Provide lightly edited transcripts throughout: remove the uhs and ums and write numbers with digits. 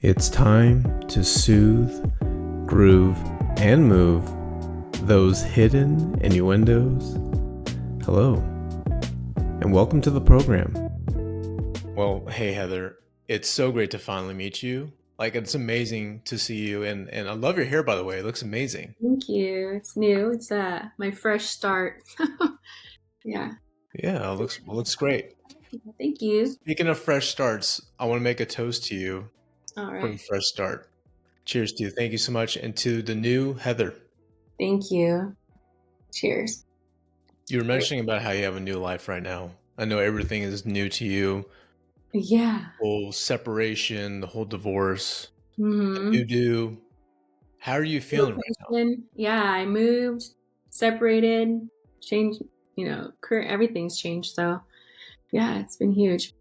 It's time to soothe, groove, and move those hidden innuendos. Hello, and welcome to the program. Well, hey Heather, it's so great to finally meet you. It's amazing to see you, and I love your hair, by the way. It looks amazing. Thank you. It's new. It's my fresh start. Yeah. Yeah, it looks great. Thank you. Speaking of fresh starts, I want to make a toast to you All for the right. fresh start. Cheers to you. Thank you so much, and to the new Heather. Thank you. Cheers. You were mentioning about how you have a new life right now. I know everything is new to you. Yeah. Whole separation, the whole divorce, Mm-hmm. do. How are you feeling right now? Yeah, I moved, separated, changed, current everything's changed. So yeah, it's been huge.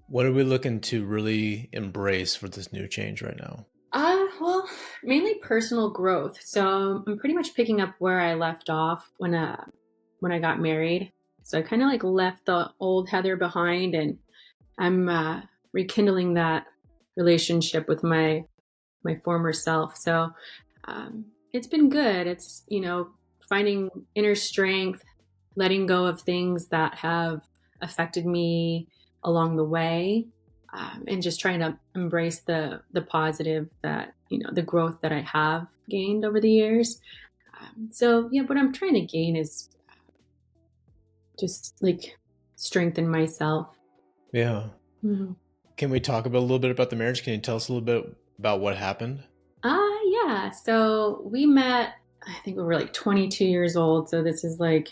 What are we looking to really embrace for this new change right now? Well, mainly personal growth. So I'm pretty much picking up where I left off when I got married. So I kind of like left the old Heather behind, and I'm rekindling that relationship with my former self. So it's been good. It's finding inner strength, letting go of things that have affected me along the way, and just trying to embrace the positive that the growth that I have gained over the years. So yeah, what I'm trying to gain is just like strengthen myself. Yeah. Mhm. Can we talk about a little bit about the marriage? Can you tell us a little bit about what happened? Yeah. So we met, I think we were like 22 years old. So this is like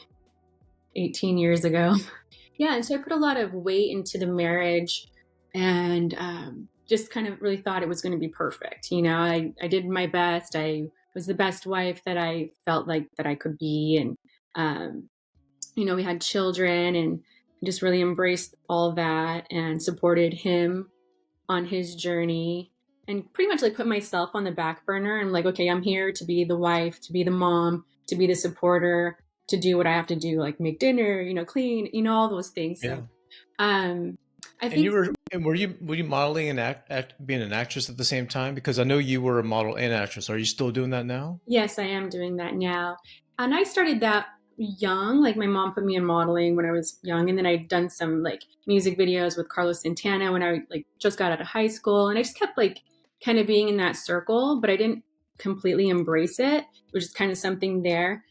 18 years ago. Yeah. And so I put a lot of weight into the marriage, and just kind of really thought it was going to be perfect. I did my best. I was the best wife that I felt like that I could be. And, we had children, and just really embraced all that and supported him on his journey, and pretty much like put myself on the back burner and like, okay, I'm here to be the wife, to be the mom, to be the supporter, to do what I have to do, like make dinner, clean, all those things. So Yeah. um I And think were you modeling and being an actress at the same time? Because I know you were a model and actress. Are you still doing that now? yes, I am doing that now. And I started that young. Like my mom put me in modeling when I was young, and then I'd done some like music videos with Carlos Santana when I like just got out of high school, and I just kept like kind of being in that circle, but I didn't completely embrace it, which is kind of something there.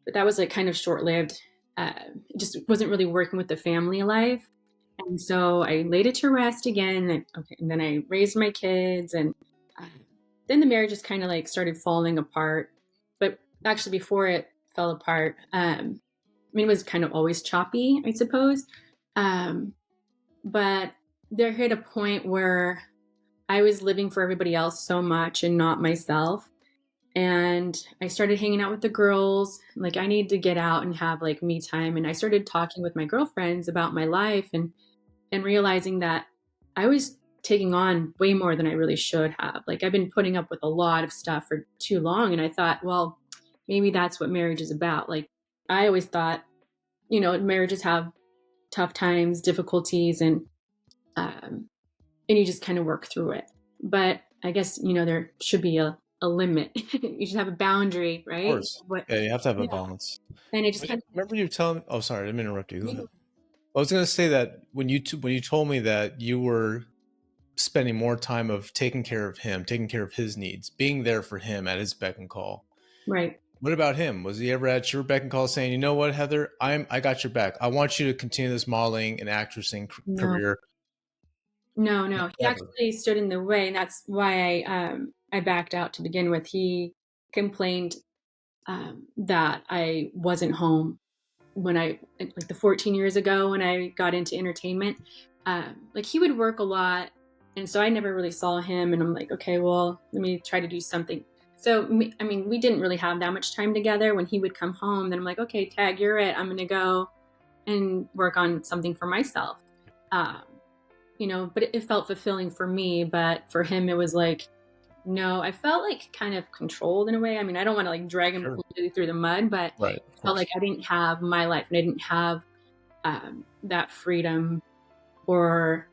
But that was like kind of short-lived. It just wasn't really working with the family life. And so I laid it to rest again. And then I raised my kids, and uh, then the marriage just kind of like started falling apart. But actually, before it fell apart, I mean, it was kind of always choppy, I suppose. Um, but there hit a point where I was living for everybody else so much and not myself. And I started hanging out with the girls. Like, I need to get out and have like me time. And I started talking with my girlfriends about my life, and realizing that I was taking on way more than I really should have. Like, I've been putting up with a lot of stuff for too long. And I thought, well, maybe that's what marriage is about. Like, I always thought, marriages have tough times, difficulties, um, and you just kind of work through it. But I guess, there should be a limit. You should have a boundary, Of right? course. What, Yeah, you have to have a yeah. balance. And it just But kind remember you telling? Oh, sorry, I didn't mean to interrupt you. Go of, ahead. I was going to say that when you told me that you were spending more time of taking care of him, taking care of his needs, being there for him at his beck and call. right. What about him? Was he ever at your beck and call saying, "You know what, Heather, I got your back. I want you to continue this modeling and actressing No, career." no. He Never. actually stood in the way, and that's why I backed out to begin with. He complained that I wasn't home when I like the 14 years ago when I got into entertainment. Like, he would work a lot, and so I never really saw him. And I'm like, okay, well, let me try to do something. So I mean, we didn't really have that much time together. When he would come home, then I'm like, okay, Tag, you're it. I'm gonna go and work on something for myself. Um, but it felt fulfilling for me. But for him, it was like, no, I felt like kind of controlled in a way. I mean, I don't want to like drag him Sure. completely through the mud, but Right. Of I felt course. like I didn't have my life, and I didn't have that freedom or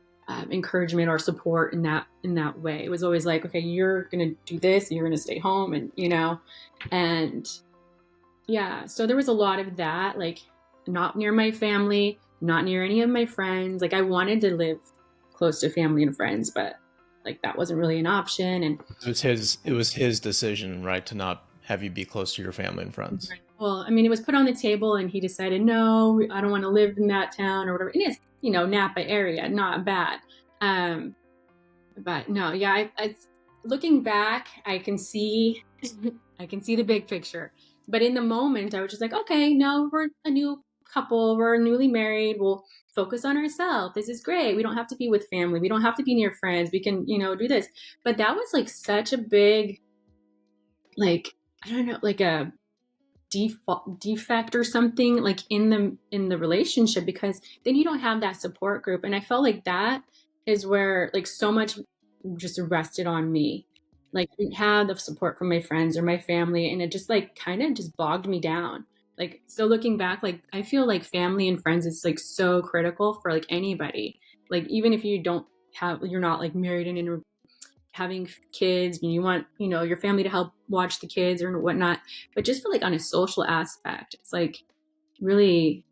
encouragement or support in that way. It was always like, okay, you're gonna do this, you're gonna stay home, and and yeah. So there was a lot of that, like not near my family, not near any of my friends. Like I wanted to live close to family and friends, but like that wasn't really an option. And It was his decision, right, to not have you be close to your family and friends. well, I mean, it was put on the table, and he decided, no, I don't want to live in that town or whatever. And it's Napa area, not bad. Um, but no, yeah, looking back, I can see, I can see the big picture. But in the moment, I was just like, okay, no, we're a new couple, we're newly married, we'll focus on ourselves. This is great. We don't have to be with family. We don't have to be near friends. We can, do this. But that was like such a big, like, I don't know, like a defect or something like in the relationship, because then you don't have that support group. And I felt like that is where like so much just rested on me. Like I didn't have the support from my friends or my family, and it just like kind of just bogged me down. Like, so looking back, like I feel like family and friends is like so critical for like anybody. Like even if you're not like married and in having kids and you want your family to help watch the kids or whatnot, but just for like on a social aspect, it's like really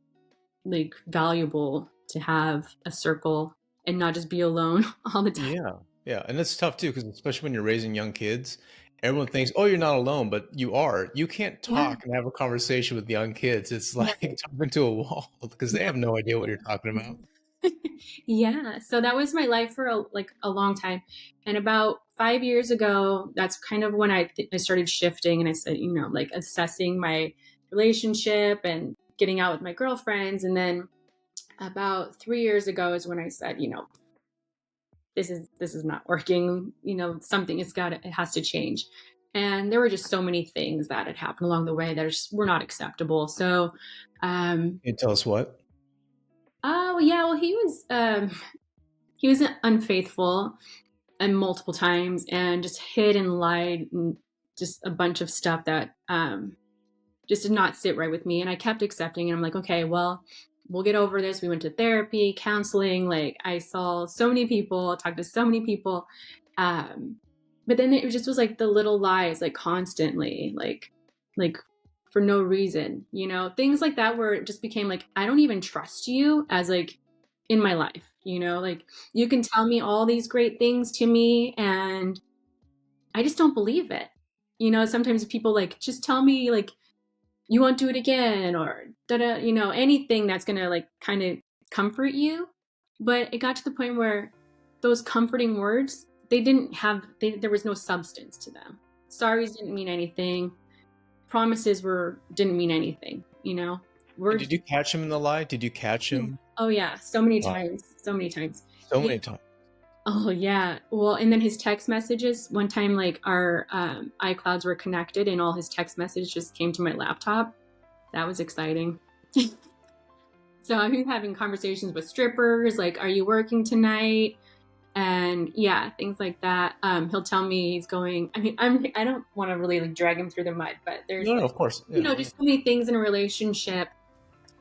like valuable to have a circle and not just be alone all the time. Yeah, yeah, and it's tough too, because especially when you're raising young kids, everyone thinks, "Oh, you're not alone," but you are. You can't Yeah, talk and have a conversation with young kids. It's like right. talking to a wall because they have no idea what you're talking about. Yeah, so that was my life for a long time. And about 5 years ago, that's kind of when I started shifting, and I said, like assessing my relationship and getting out with my girlfriends. And then about 3 years ago is when I said, this is not working. Something it has to change. And there were just so many things that had happened along the way that were not acceptable. So, Can you tell us what? oh yeah, well he was unfaithful and multiple times, and just hid and lied, and just a bunch of stuff that just did not sit right with me. And I kept accepting, and I'm like, okay, well, we'll get over this. We went to therapy, counseling. Like I saw so many people, talked to so many people. Um, but then it just was like the little lies, like constantly, like for no reason, things like that, where it just became like, I don't even trust you as like in my life, like you can tell me all these great things to me, and I just don't believe it. Sometimes people like, just tell me like you won't do it again, or da anything that's gonna like kind of comfort you. But it got to the point where those comforting words, there was no substance to them. Sorries didn't mean anything. Promises didn't mean anything. And Words. did you catch him in the lie? Did you catch him? Oh yeah, so many Wow, times, so many times. so Yeah. many times. Oh yeah. Well, and then his text messages. One time, like our iClouds were connected, and all his text messages just came to my laptop. That was exciting. So I'm having conversations with strippers, like, "Are you working tonight?" And yeah, things like that. He'll tell me he's going. I mean, I don't want to really like drag him through the mud, but there's No, no, like, of course. Yeah, yeah. just so many things in a relationship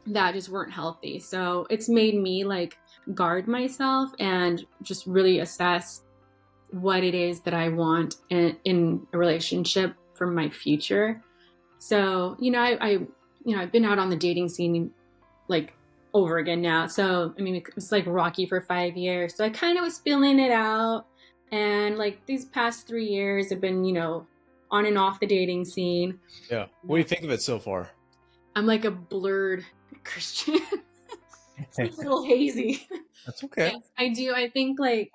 that just weren't healthy. So it's made me like guard myself and just really assess what it is that I want in a relationship for my future. So, I've been out on the dating scene like over again now. So, I mean, it was like rocky for 5 years. So I kind of was feeling it out. And like these past 3 years have been, on and off the dating scene. Yeah. What do you think of it so far? I'm like a blurred Christian. It's a little hazy. That's okay. Yes, I do. I think like,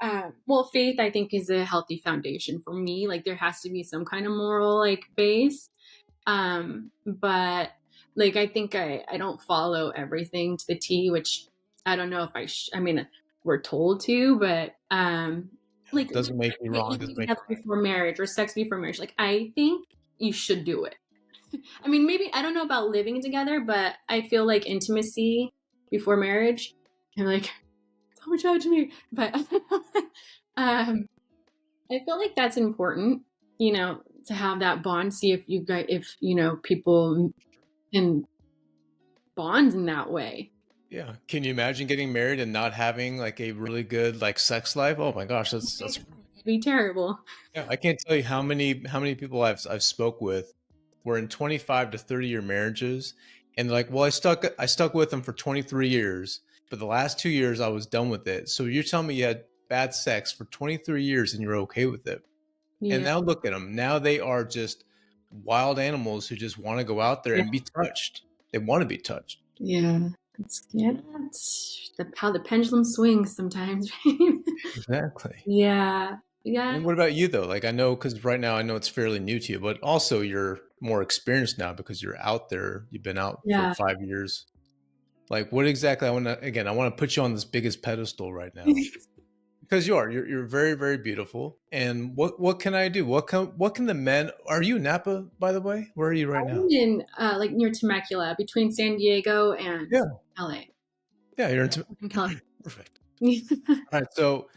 well, faith, I think, is a healthy foundation for me. Like there has to be some kind of moral like base. But like, I think I don't follow everything to the T, which I don't know if I mean, we're told to, but, like It doesn't make me wrong. It doesn't make sex before marriage or sex before marriage. Like, I think you should do it. I mean, maybe I don't know about living together, but I feel like intimacy before marriage. I'm like, don't judge me, but um, I feel like that's important. To have that bond. See if people can bond in that way. Yeah. Can you imagine getting married and not having like a really good like sex life? Oh my gosh, that's It'd be terrible. yeah. I can't tell you how many people I've spoke with were in 25 to 30-year marriages, and they're like, well, I stuck with them for 23 years, but the last 2 years I was done with it. So you're telling me you had bad sex for 23 years and you're okay with it? And Yeah. now look at them. Now they are just wild animals who just want to go out there Yeah. and be touched. They want to be touched. Yeah. It's how the pendulum swings sometimes. Right? Exactly. Yeah. Yeah. And what about you though? Like I know because right now I know it's fairly new to you, but also you're more experienced now because you're out there. You've been out for Yeah. 5 years. Like what exactly? I want to put you on this biggest pedestal right now because you're very very beautiful. And what can I do? What can the men? Are you in Napa by the way? Where are you right I'm now? in like near Temecula, between San Diego and Yeah, LA. yeah, you're in. In California. Perfect. All right, so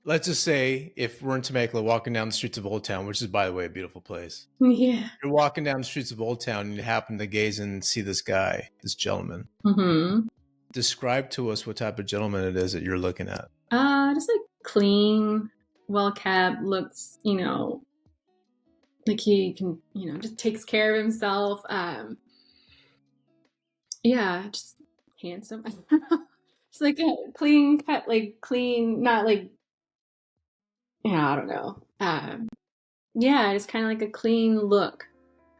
let's just say if we're in Temecula, walking down the streets of Old Town, which is by the way a beautiful place. Yeah. You're walking down the streets of Old Town and you happen to gaze and see this guy, this gentleman. Mm-hmm. Describe to us what type of gentleman it is that you're looking at. Just like clean, well kept, looks, like he can, just takes care of himself. Yeah, just handsome. I don't know. Just like a clean cut, like clean, not like, I don't know. Yeah, just kind of like a clean look.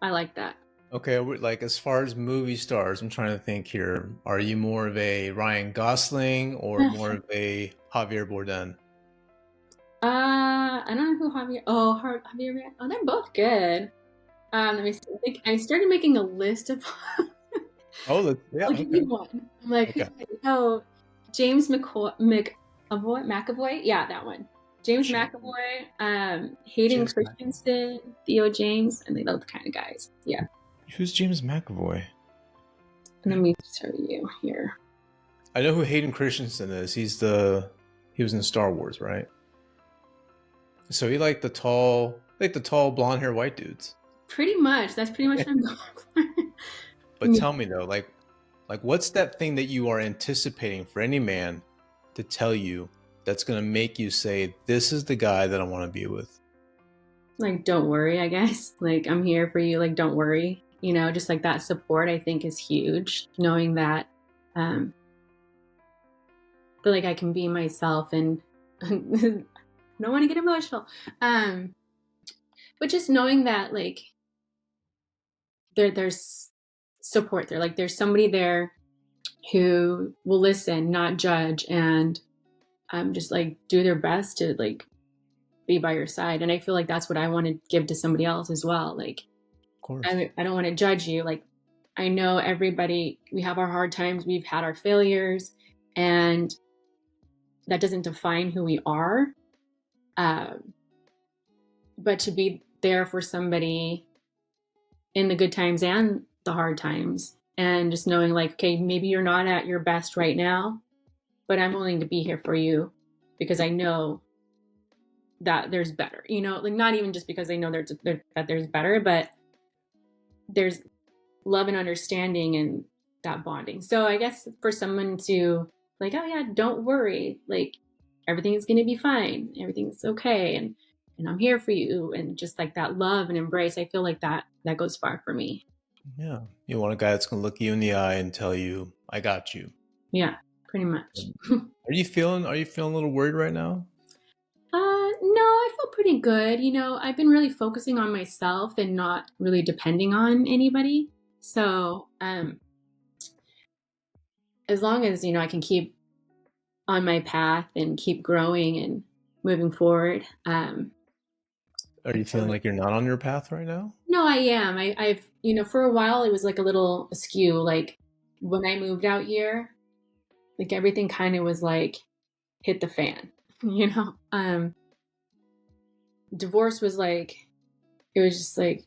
I like that. Okay, like as far as movie stars, I'm trying to think here. Are you more of a Ryan Gosling or more of a Javier Bardem? I don't know who Javier. Oh, Javier. Oh, they're both good. Let me see. I think I started making a list of. Oh, yeah, I'll give okay, you one. I'm like, okay. oh, James McAvoy. Yeah, that one. James McAvoy, Hayden James Christensen, Theo James, and they love the kind of guys. Yeah. Who's James McAvoy? And let me tell you here. I know who Hayden Christensen is. He was in Star Wars, right? So he like the tall blonde hair white dudes. Pretty much. That's pretty much what I'm going for. But tell me though, like what's that thing that you are anticipating for any man to tell you that's gonna make you say, this is the guy that I want to be with? Like, don't worry, I guess. Like, I'm here for you. Like, don't worry. Just like that support, I think is huge. Knowing that, um, feel like I can be myself and don't want to get emotional. Um, but just knowing that, like, there's support there. Like, there's somebody there who will listen, not judge, and just like do their best to like be by your side. And I feel like that's what I want to give to somebody else as well. Like, Of course. I don't want to judge you. Like, I know everybody, we have our hard times, we've had our failures, and that doesn't define who we are. But to be there for somebody in the good times and the hard times, and just knowing, like, okay, maybe you're not at your best right now, but I'm willing to be here for you because I know that there's better, like not even just because I know that there's better, but there's love and understanding and that bonding. So I guess for someone to like, oh yeah, don't worry, like everything is going to be fine, everything's okay, and I'm here for you, and just like that love and embrace, I feel like that goes far for me. Yeah. You want a guy that's gonna look you in the eye and tell you, I got you. Yeah, pretty much. Are you feeling a little worried right now? No, I feel pretty good. I've been really focusing on myself and not really depending on anybody. So, as long as, I can keep on my path and keep growing and moving forward. Are you feeling like you're not on your path right now? No, I am. I've, for a while it was like a little askew. Like when I moved out here, like everything kind of was like hit the fan, you know? Divorce was like, it was just like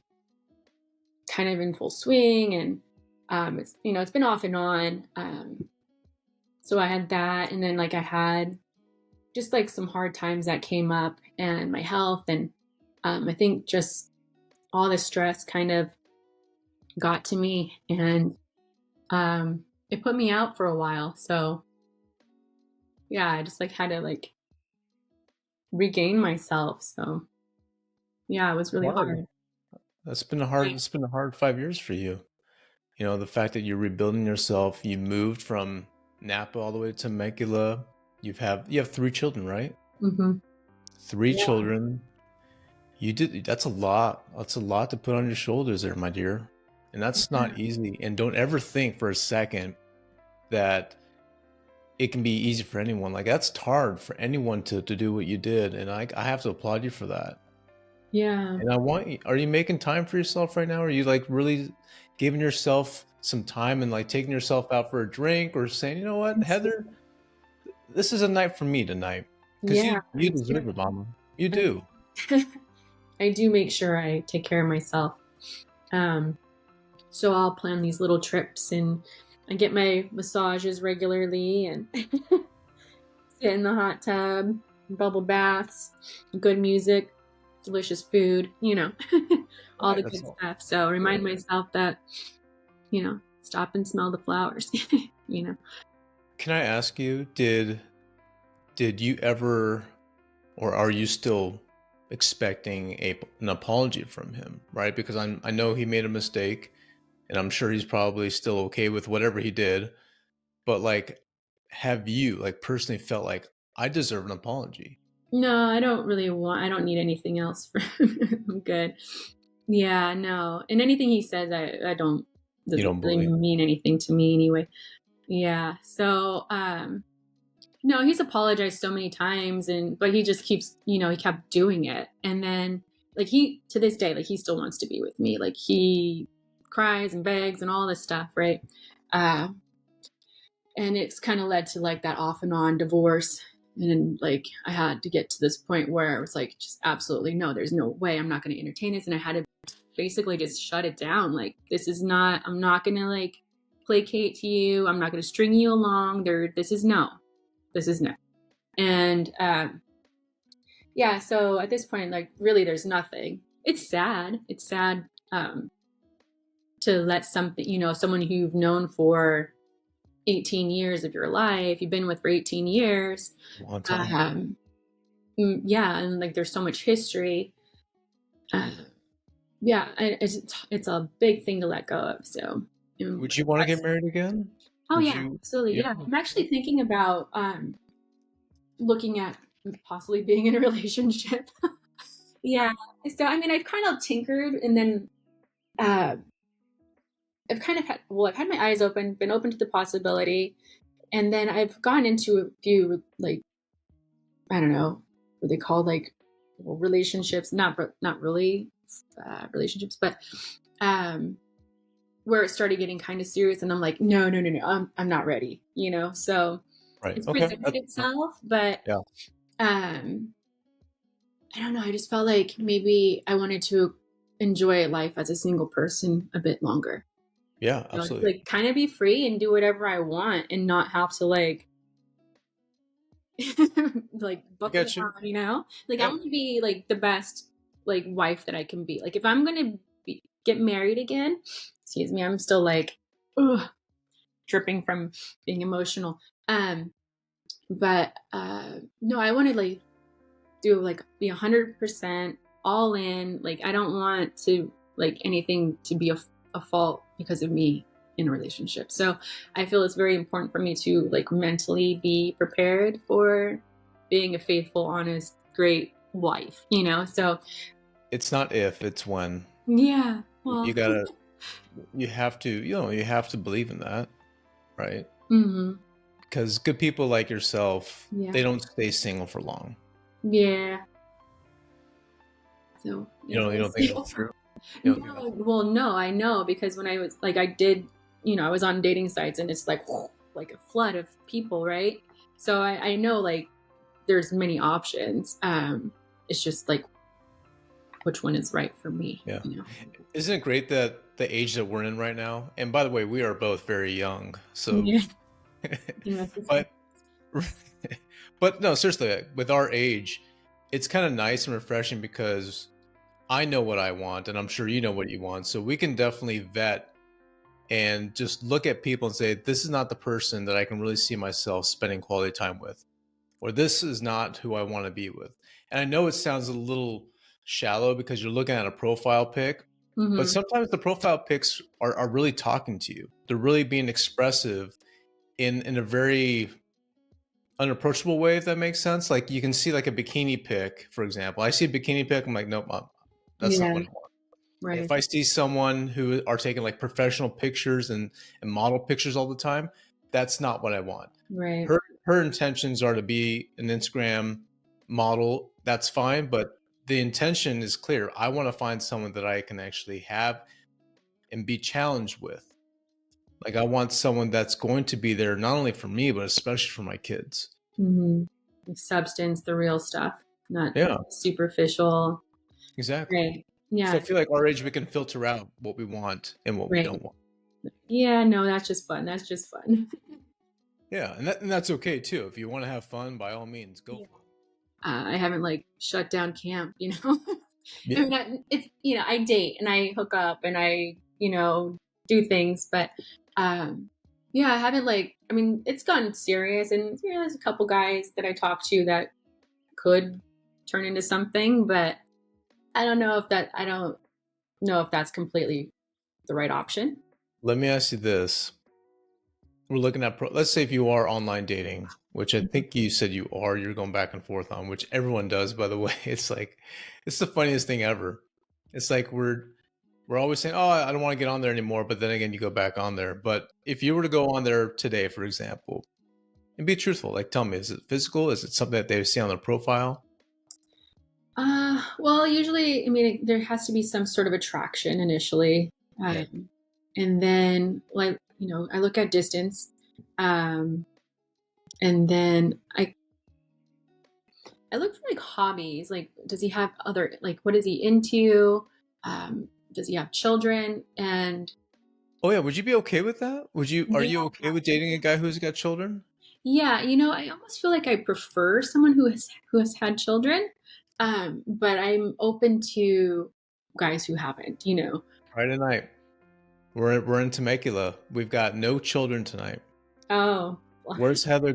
kind of in full swing, and it's been off and on. So I had that, and then like I had just like some hard times that came up, and my health, and I think just all the stress kind of got to me, and it put me out for a while. So yeah, I just like had to like regain myself. So yeah, it was really Hard. hard. That's been a hard. Right. It's been a hard 5 years for you. You know, the fact that you're rebuilding yourself. You moved from Napa all the way to Temecula. You have 3 children, right? Mm-hmm. Three Yeah. children. You did. That's a lot. That's a lot to put on your shoulders there, my dear. And that's Yeah. not easy. And don't ever think for a second that it can be easy for anyone. Like that's hard for anyone to do what you did. And I have to applaud you for that. Yeah. And I want you, are you making time for yourself right now? Are you like really giving yourself some time and like taking yourself out for a drink or saying, you know what, Heather, this is a night for me tonight? Because Yeah. you deserve it, mama. You do. I do make sure I take care of myself. Um, so I'll plan these little trips and I get my massages regularly and sit in the hot tub, bubble baths, good music, delicious food, all Right. the That's good all. stuff. So remind myself that, stop and smell the flowers, you know. Can I ask you, did you ever or are you still expecting an apology from him, right? Because I know he made a mistake and I'm sure he's probably still okay with whatever he did, but like have you like personally felt like I deserve an apology? No, I don't need anything else. I'm good. Yeah, no. And anything he says, I don't, You doesn't don't really believe. mean anything to me anyway. Yeah. So, no, he's apologized so many times but he just keeps, he kept doing it. And then like to this day, like he still wants to be with me. Like he cries and begs and all this stuff. Right. Uh, and it's kind of led to like that off and on divorce. And then like I had to get to this point where it was like, just absolutely no, there's no way I'm not going to entertain this. And I had to basically just shut it down. Like, I'm not going to like placate to you. I'm not going to string you along. This is no. This is no. And yeah, so at this point, like really there's nothing. It's sad. It's sad to let something, someone who you've known for 18 years of your life, you've been with for 18 years. Long time. Um, yeah, and like there's so much history. Uh, yeah, it's a big thing to let go of. So, Would you want to get married again? oh Would yeah, you? absolutely. Yeah. Yeah, I'm actually thinking about looking at possibly being in a relationship. Yeah. So I mean, I've kind of tinkered, and then uh, I've had my eyes open, been open to the possibility, and then I've gone into a few like I don't know what they call like relationships, not really relationships, but um, where it started getting kind of serious, and I'm like, no, no, no, no, I'm not ready, So Right. it's Okay. presented itself, but Yeah. um, I don't know. I just felt like maybe I wanted to enjoy life as a single person a bit longer. Yeah. Absolutely. Like kind of be free and do whatever I want and not have to like like I buckle get you. down. Like I Yep. want to be like the best like wife that I can be. Like if I'm gonna get married again, excuse me, I'm still like ugh, dripping from being emotional. Um, but no, I want to like do like be 100% all in. Like I don't want to like anything to be a fault because of me in a relationship. So I feel it's very important for me to like mentally be prepared for being a faithful, honest, great wife, So It's not if, it's when. yeah, well, You gotta, you have to, you have to believe in that, right? hmm Because good people like yourself, yeah, they don't stay single for long. yeah. So yeah, You we'll don't think see. that's true? You don't think No, well, no, I know because when I was like, I did, I was on dating sites and it's like a flood of people, right? So I know like there's many options. It's just like which one is right for me, yeah. Isn't it great that the age that we're in right now, and by the way, we are both very young, so, Yeah, yeah, but, but no, seriously, like, with our age, it's kind of nice and refreshing because I know what I want, and I'm sure you know what you want, so we can definitely vet and just look at people and say, this is not the person that I can really see myself spending quality time with, or this is not who I want to be with. And I know it sounds a little shallow because you're looking at a profile pic, but Mm-hmm. sometimes the profile pics are really talking to you. They're really being expressive in a very unapproachable way, if that makes sense. Like you can see like a bikini pic, for example. I see a bikini pic, I'm like, nope, that's not Yeah. what I want. Right. If I see someone who are taking like professional pictures and model pictures all the time, that's not what I want. Right. Her intentions are to be an Instagram model. That's fine, but the intention is clear. I want to find someone that I can actually have and be challenged with. Like I want someone that's going to be there not only for me, but especially for my kids. Mm-hmm. The substance, the real stuff, not Yeah, superficial. exactly. Right. So I Yeah. feel like our age, we can filter out what we want and what we Right. don't want. Yeah. No, that's just fun. That's just fun. Yeah, and that's okay too. If you want to have fun, by all means, go Yeah. for it. I haven't like shut down camp, you know. I Yeah. mean, it's I date and I hook up and I do things, but yeah, I haven't like. I mean, it's gotten serious, and there's a couple guys that I talk to that could turn into something, but I don't know if that. I don't know if that's completely the right option. Let me ask you this. We're looking at let's say if you are online dating, which I Mhm. think you said you are, you're going back and forth on, which everyone does, by the way. It's like it's the funniest thing ever. It's like we're always saying, "Oh, I don't want to get on there anymore," but then again, you go back on there. But if you were to go on there today, for example, and be truthful, like tell me, is it physical? Is it something that they see on their profile? Well, usually, I mean, there has to be some sort of attraction initially, Okay. and then like I look at distance, um, and then I look for like hobbies. Like, does he have other like what is he into? Does he have children? And Oh yeah, would you be okay with that? Are yeah, you okay with dating a guy who's got children? yeah, I almost feel like I prefer someone who has had children, but I'm open to guys who haven't. Friday night. We're in Temecula. We've got no children tonight. Oh, Where's Heather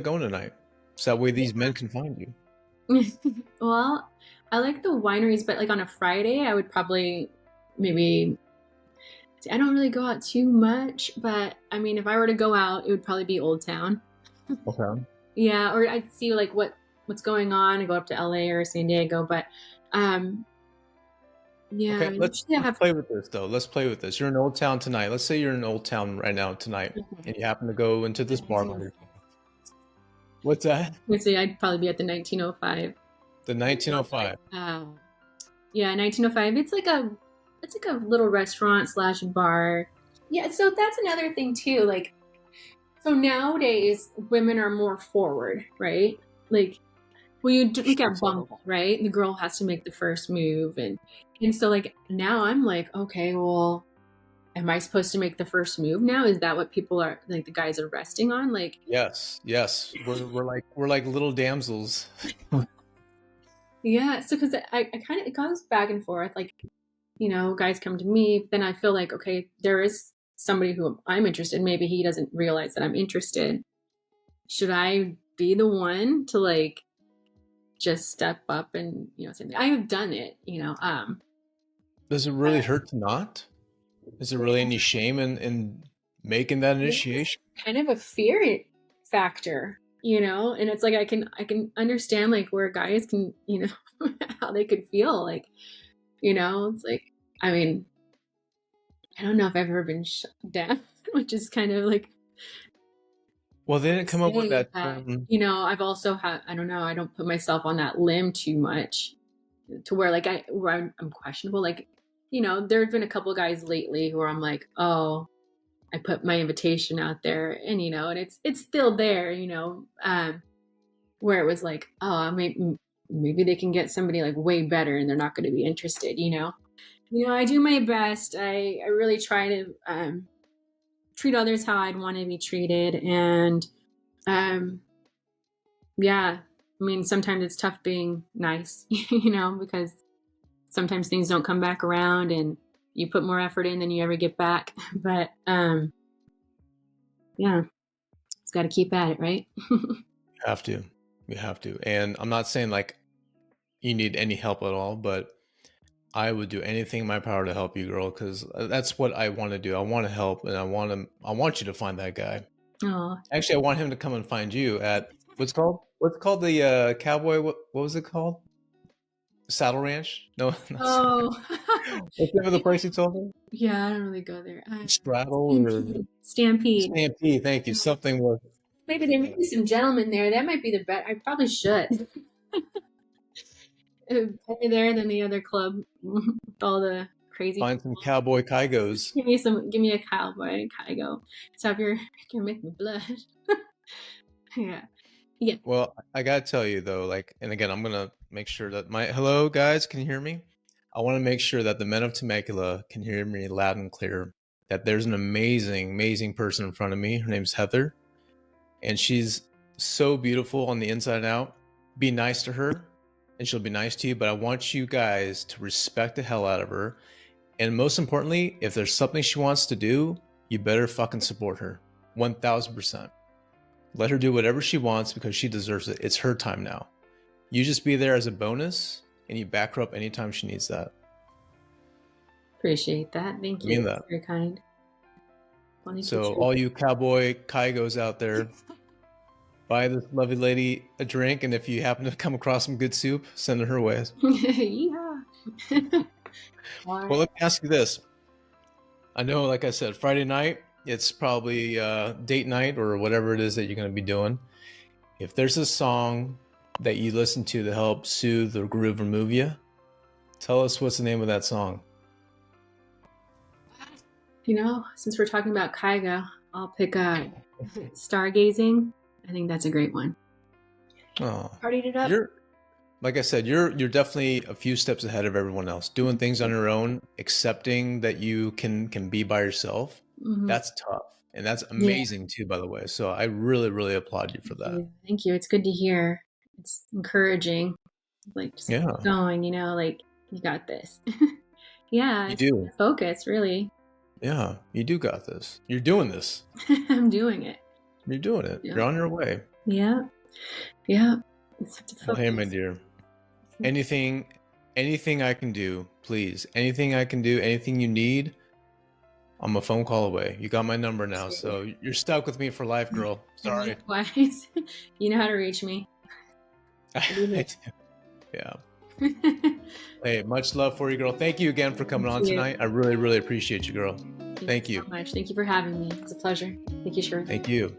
going tonight? So that way these men can find you. well, I like the wineries, but like on a Friday, I would probably maybe. I don't really go out too much, but I mean, if I were to go out, it would probably be Old Town. Okay. Yeah, or I'd see like what's going on. I go up to LA or San Diego, but um, yeah, Okay, let's usually I let's have. play with this though. Let's play with this. You're in Old Town tonight. Let's say you're in Old Town right now tonight, and you happen to go into this bar. What's that? Let's say I'd probably be at the 1905. The 1905. Yeah, 1905. It's like a little restaurant slash bar. Yeah, so that's another thing too. Like, so nowadays women are more forward, right? Like, well, look Sure. at Bumble, right? The girl has to make the first move, and so like now I'm like, okay, well, am I supposed to make the first move now? Is that what people are like? The guys are resting on, like, Yes, yes. We're like little damsels. yeah. So because I kind of it goes back and forth, like guys come to me, then I feel like okay, there is somebody who I'm interested in. Maybe he doesn't realize that I'm interested. Should I be the one to like just step up and say I have done it, Does it really hurt to not? Is there really any shame in making that It's initiation? kind of a fear factor, and it's like I can understand like where guys can, how they could feel like, it's like I mean, I don't know if I've ever been shut down, which is kind of like Well, they hard didn't to come up with say, that but term. I've also had I don't know, I don't put myself on that limb too much to where like I'm questionable. Like, there have been a couple guys lately who I'm like, oh, I put my invitation out there, and and it's still there, where it was like, oh, maybe they can get somebody like way better, and they're not going to be interested, I do my best. I really try to treat others how I'd want to be treated, and um, yeah, I mean, sometimes it's tough being nice, because sometimes things don't come back around, and you put more effort in than you ever get back. But yeah, it's got to keep at it, right? You have to. And I'm not saying like you need any help at all, but I would do anything in my power to help you, girl, because that's what I want to do. I want to help, and I want you to find that guy. Oh, Actually, I want him to come and find you at what's called the Cowboy. What was it called? Saddle Ranch? No, not oh, what's the name of the place you told me? yeah. I don't really go there. Straddle or Stampede. Stampede? Thank you. Something was. Maybe there might be some gentlemen there. That might be the best. I probably should. Better there than the other club with all the crazy. Find some cowboy Kygos. Give me a cowboy Kygo. Stop your, you make me blush. Yeah. Yeah. Well, I gotta tell you though, like, and again, I'm gonna make sure that hello guys, can you hear me? I want to make sure that the men of Temecula can hear me loud and clear. That there's an amazing, amazing person in front of me. Her name's Heather, and she's so beautiful on the inside and out. Be nice to her, and she'll be nice to you. But I want you guys to respect the hell out of her. And most importantly, if there's something she wants to do, you better fucking support her. 1000%. Let her do whatever she wants because she deserves it. It's her time now. You just be there as a bonus and you back her up anytime she needs that. Appreciate that. Thank you. I mean that. That's very kind. So all you cowboy Kygos out there, buy this lovely lady a drink, and if you happen to come across some good soup, send it her way. Yeah. Well, let me ask you this. I know, like I said, Friday night, it's probably date night or whatever it is that you're going to be doing. If there's a song that you listen to help soothe or groove or move you, tell us what's the name of that song. You know, since we're talking about Kygo, I'll pick Stargazing. I think that's a great one. Oh, Partied it up. Like I said, you're definitely a few steps ahead of everyone else. Doing things on your own, accepting that you can be by yourself. Mm-hmm. That's tough. And that's amazing too, by the way. So I really, really applaud you for that. Thank you. It's good to hear. It's encouraging. Like, just keep going, you know, like, you got this. Yeah. You do. Focus, really. Yeah, you do got this. You're doing this. I'm doing it. You're doing it. Yeah. You're on your way. Yeah. Yeah. Well, hey, my dear. Anything I can do, please. Anything I can do, anything you need, I'm a phone call away. You got my number now, so you're stuck with me for life, girl. Sorry. Likewise. You know how to reach me. Yeah. Hey, much love for you, girl. Thank you again for coming on tonight. I really, really appreciate you, girl. Thank you so much. Thank you for having me. It's a pleasure. Thank you, Sher. Thank you.